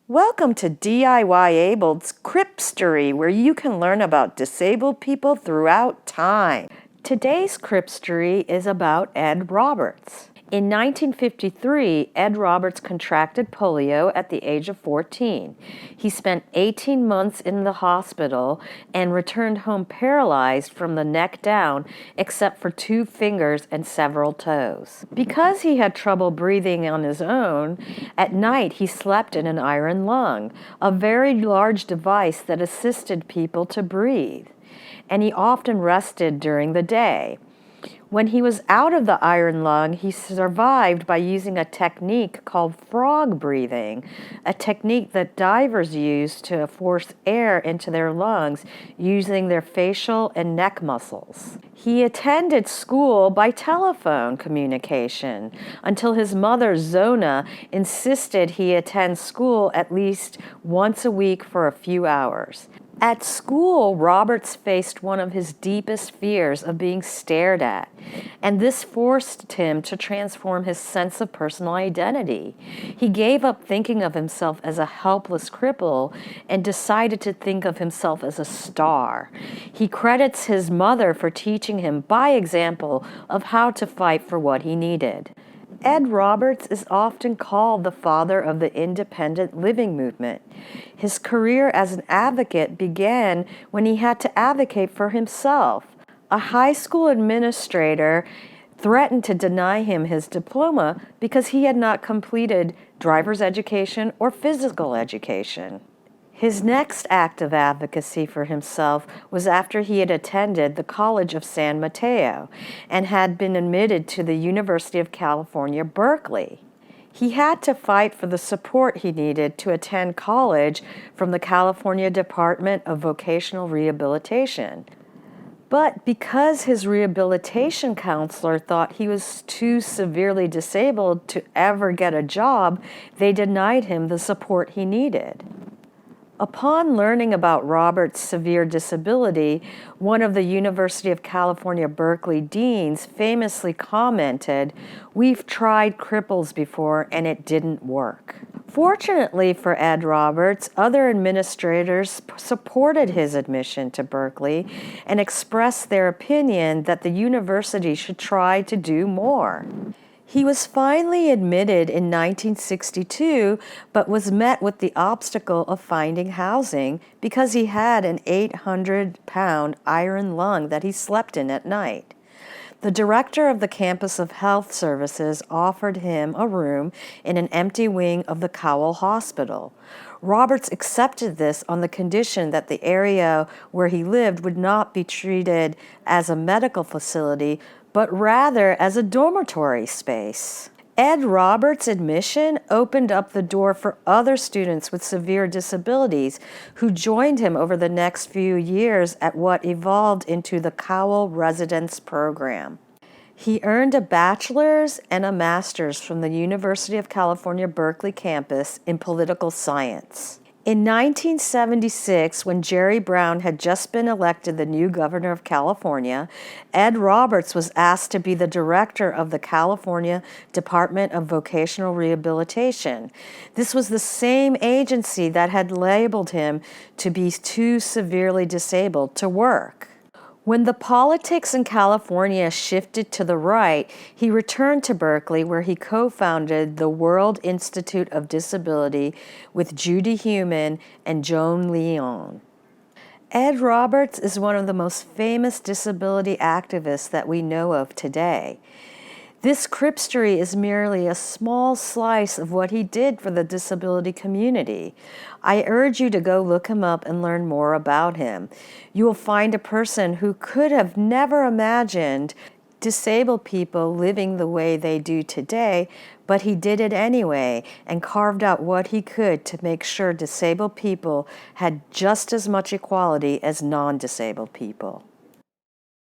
Welcome to DIY Abled's Cripstory, where you can learn about disabled people throughout time. Today's Cripstory is about Ed Roberts. In 1953, Ed Roberts contracted polio at the age of 14. He spent 18 months in the hospital and returned home paralyzed from the neck down, except for 2 fingers and several toes. Because he had trouble breathing on his own, at night he slept in an iron lung, a very large device that assisted people to breathe, and he often rested during the day. When he was out of the iron lung, he survived by using a technique called frog breathing, a technique that divers use to force air into their lungs using their facial and neck muscles. He attended school by telephone communication until his mother, Zona, insisted he attend school at least once a week for a few hours. At school, Roberts faced one of his deepest fears of being stared at, and this forced him to transform his sense of personal identity. He gave up thinking of himself as a helpless cripple and decided to think of himself as a star. He credits his mother for teaching him by example of how to fight for what he needed. Ed Roberts is often called the father of the independent living movement. His career as an advocate began when he had to advocate for himself. A high school administrator threatened to deny him his diploma because he had not completed driver's education or physical education. His next act of advocacy for himself was after he had attended the College of San Mateo and had been admitted to the University of California, Berkeley. He had to fight for the support he needed to attend college from the California Department of Vocational Rehabilitation. But because his rehabilitation counselor thought he was too severely disabled to ever get a job, they denied him the support he needed. Upon learning about Roberts' severe disability, one of the University of California, Berkeley deans famously commented, "We've tried cripples before and it didn't work." Fortunately for Ed Roberts, other administrators supported his admission to Berkeley and expressed their opinion that the university should try to do more. He was finally admitted in 1962, but was met with the obstacle of finding housing because he had an 800-pound iron lung that he slept in at night. The director of the campus of health services offered him a room in an empty wing of the Cowell Hospital. Roberts accepted this on the condition that the area where he lived would not be treated as a medical facility, but rather as a dormitory space. Ed Roberts' admission opened up the door for other students with severe disabilities who joined him over the next few years at what evolved into the Cowell Residence Program. He earned a bachelor's and a master's from the University of California, Berkeley campus in political science. In 1976, when Jerry Brown had just been elected the new governor of California, Ed Roberts was asked to be the director of the California Department of Vocational Rehabilitation. This was the same agency that had labeled him to be too severely disabled to work. When the politics in California shifted to the right, he returned to Berkeley, where he co-founded the World Institute of Disability with Judy Heumann and Joan Leon. Ed Roberts is one of the most famous disability activists that we know of today. This Cripstory is merely a small slice of what he did for the disability community. I urge you to go look him up and learn more about him. You will find a person who could have never imagined disabled people living the way they do today, but he did it anyway and carved out what he could to make sure disabled people had just as much equality as non-disabled people.